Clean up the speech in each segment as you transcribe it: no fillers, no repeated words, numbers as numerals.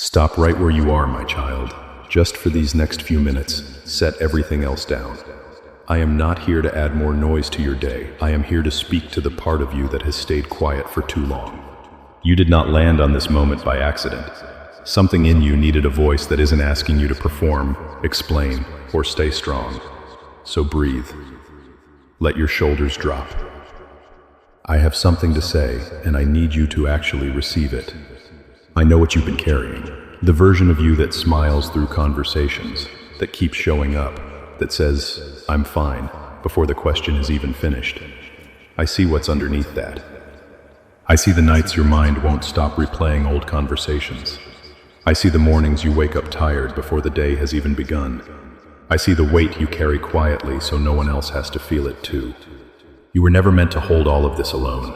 Stop right where you are, my child. Just for these next few minutes, set everything else down. I am not here to add more noise to your day. I am here to speak to the part of you that has stayed quiet for too long. You did not land on this moment by accident. Something in you needed a voice that isn't asking you to perform, explain, or stay strong. So breathe. Let your shoulders drop. I have something to say, and I need you to actually receive it. I know what you've been carrying. The version of you that smiles through conversations, that keeps showing up, that says, "I'm fine," before the question is even finished. I see what's underneath that. I see the nights your mind won't stop replaying old conversations. I see the mornings you wake up tired before the day has even begun. I see the weight you carry quietly so no one else has to feel it too. You were never meant to hold all of this alone.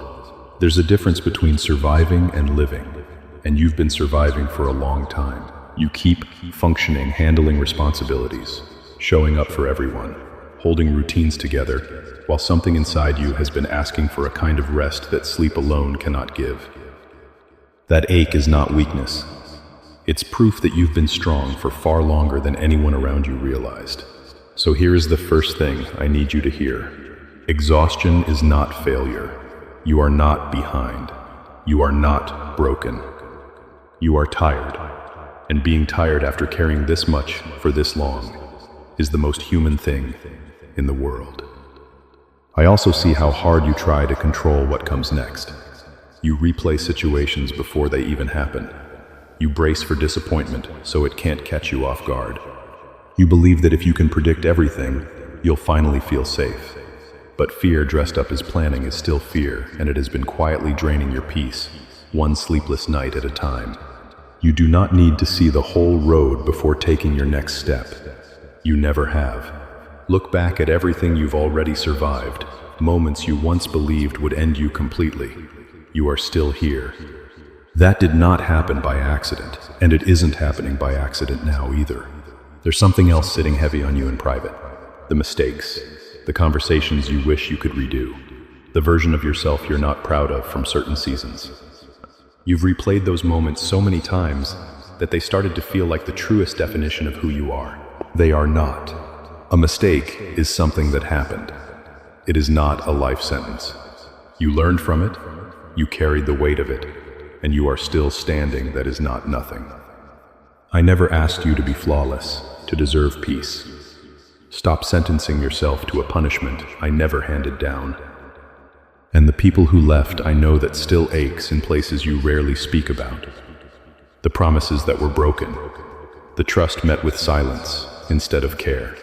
There's a difference between surviving and living, and you've been surviving for a long time. You keep functioning, handling responsibilities, showing up for everyone, holding routines together, while something inside you has been asking for a kind of rest that sleep alone cannot give. That ache is not weakness. It's proof that you've been strong for far longer than anyone around you realized. So here is the first thing I need you to hear. Exhaustion is not failure. You are not behind. You are not broken. You are tired. And being tired after carrying this much for this long is the most human thing in the world. I also see how hard you try to control what comes next. You replay situations before they even happen. You brace for disappointment so it can't catch you off guard. You believe that if you can predict everything, you'll finally feel safe. But fear dressed up as planning is still fear, and it has been quietly draining your peace, one sleepless night at a time. You do not need to see the whole road before taking your next step. You never have. Look back at everything you've already survived, moments you once believed would end you completely. You are still here. That did not happen by accident, and it isn't happening by accident now either. There's something else sitting heavy on you in private. The mistakes, the conversations you wish you could redo, the version of yourself you're not proud of from certain seasons. You've replayed those moments so many times that they started to feel like the truest definition of who you are. They are not. A mistake is something that happened. It is not a life sentence. You learned from it, you carried the weight of it, and you are still standing. That is not nothing. I never asked you to be flawless, to deserve peace. Stop sentencing yourself to a punishment I never handed down. And the people who left, I know that still aches in places you rarely speak about. The promises that were broken, the trust met with silence instead of care.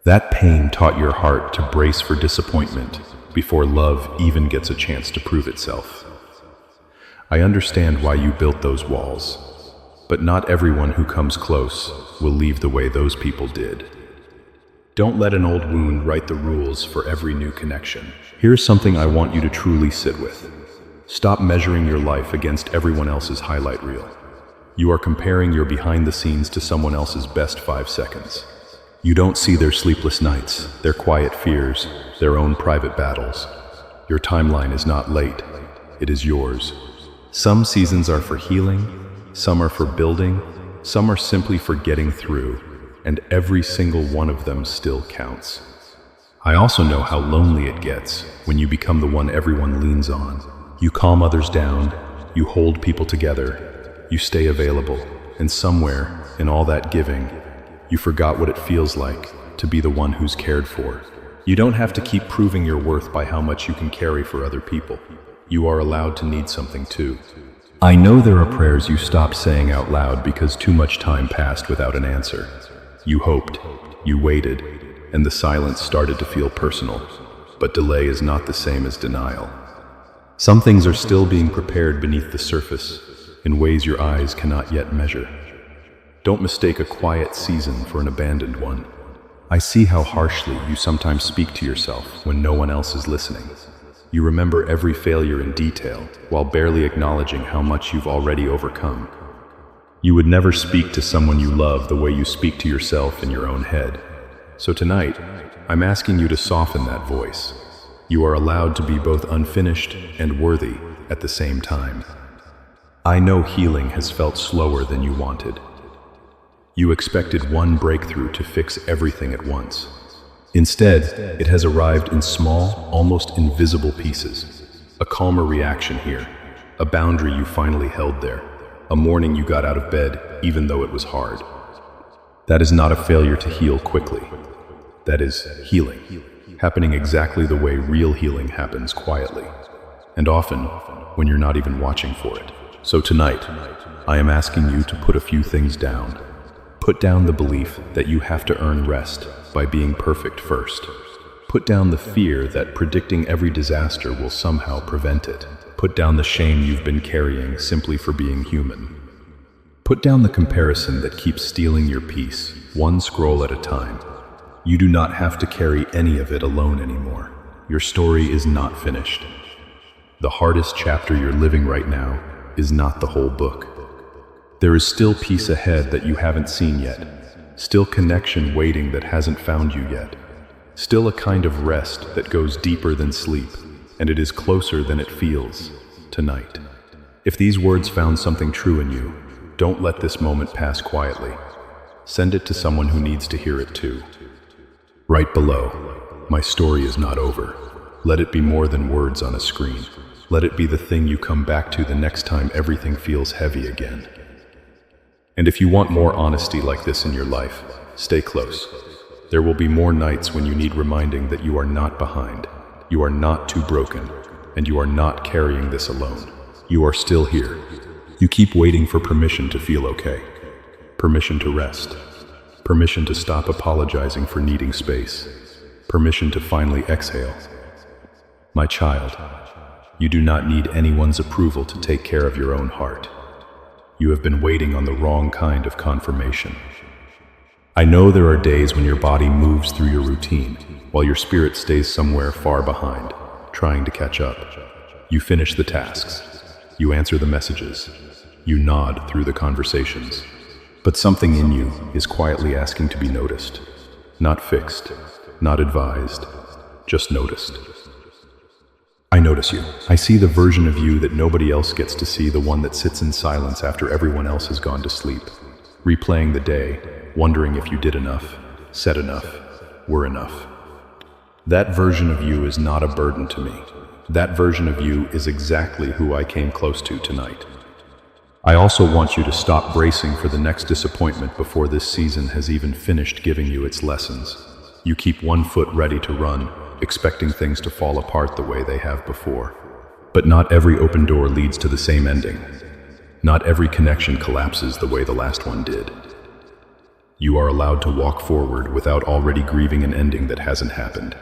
That pain taught your heart to brace for disappointment before love even gets a chance to prove itself. I understand why you built those walls, but not everyone who comes close will leave the way those people did. Don't let an old wound write the rules for every new connection. Here's something I want you to truly sit with. Stop measuring your life against everyone else's highlight reel. You are comparing your behind the scenes to someone else's best 5 seconds. You don't see their sleepless nights, their quiet fears, their own private battles. Your timeline is not late, it is yours. Some seasons are for healing, some are for building, some are simply for getting through, and every single one of them still counts. I also know how lonely it gets when you become the one everyone leans on. You calm others down, you hold people together, you stay available, and somewhere in all that giving, you forgot what it feels like to be the one who's cared for. You don't have to keep proving your worth by how much you can carry for other people. You are allowed to need something too. I know there are prayers you stopped saying out loud because too much time passed without an answer. You hoped, you waited, and the silence started to feel personal. But delay is not the same as denial. Some things are still being prepared beneath the surface in ways your eyes cannot yet measure. Don't mistake a quiet season for an abandoned one. I see how harshly you sometimes speak to yourself when no one else is listening. You remember every failure in detail while barely acknowledging how much you've already overcome. You would never speak to someone you love the way you speak to yourself in your own head. So tonight, I'm asking you to soften that voice. You are allowed to be both unfinished and worthy at the same time. I know healing has felt slower than you wanted. You expected one breakthrough to fix everything at once. Instead, it has arrived in small, almost invisible pieces. A calmer reaction here, a boundary you finally held there, a morning you got out of bed even though it was hard. That is not a failure to heal quickly. That is healing, happening exactly the way real healing happens quietly, and often when you're not even watching for it. So tonight, I am asking you to put a few things down. Put down the belief that you have to earn rest by being perfect first. Put down the fear that predicting every disaster will somehow prevent it. Put down the shame you've been carrying simply for being human. Put down the comparison that keeps stealing your peace, one scroll at a time. You do not have to carry any of it alone anymore. Your story is not finished. The hardest chapter you're living right now is not the whole book. There is still peace ahead that you haven't seen yet, still connection waiting that hasn't found you yet, still a kind of rest that goes deeper than sleep, and it is closer than it feels tonight. If these words found something true in you, don't let this moment pass quietly. Send it to someone who needs to hear it too. Right below, my story is not over. Let it be more than words on a screen. Let it be the thing you come back to the next time everything feels heavy again. And if you want more honesty like this in your life, stay close. There will be more nights when you need reminding that you are not behind, you are not too broken, and you are not carrying this alone. You are still here. You keep waiting for permission to feel okay, permission to rest, permission to stop apologizing for needing space, permission to finally exhale. My child, you do not need anyone's approval to take care of your own heart. You have been waiting on the wrong kind of confirmation. I know there are days when your body moves through your routine, while your spirit stays somewhere far behind, trying to catch up. You finish the tasks. You answer the messages. You nod through the conversations. But something in you is quietly asking to be noticed. Not fixed, not advised, just noticed. I notice you. I see the version of you that nobody else gets to see, the one that sits in silence after everyone else has gone to sleep, replaying the day, wondering if you did enough, said enough, were enough. That version of you is not a burden to me. That version of you is exactly who I came close to tonight. I also want you to stop bracing for the next disappointment before this season has even finished giving you its lessons. You keep one foot ready to run, expecting things to fall apart the way they have before. But not every open door leads to the same ending. Not every connection collapses the way the last one did. You are allowed to walk forward without already grieving an ending that hasn't happened.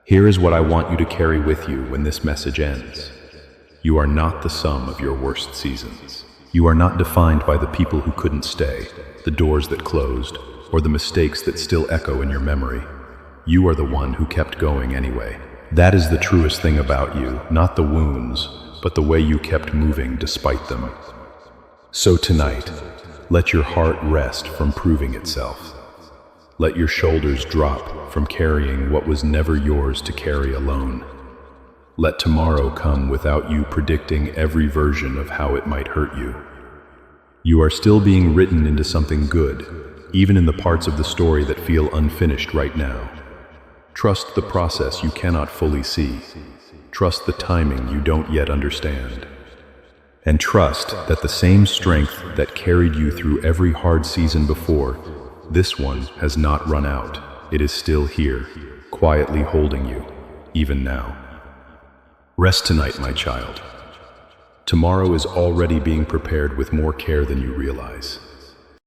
Here is what I want you to carry with you when this message ends. You are not the sum of your worst seasons. You are not defined by the people who couldn't stay, the doors that closed, or the mistakes that still echo in your memory. You are the one who kept going anyway. That is the truest thing about you, not the wounds, but the way you kept moving despite them. So tonight, let your heart rest from proving itself. Let your shoulders drop from carrying what was never yours to carry alone. Let tomorrow come without you predicting every version of how it might hurt you. You are still being written into something good, even in the parts of the story that feel unfinished right now. Trust the process you cannot fully see. Trust the timing you don't yet understand. And trust that the same strength that carried you through every hard season before, this one has not run out. It is still here, quietly holding you, even now. Rest tonight, my child. Tomorrow is already being prepared with more care than you realize.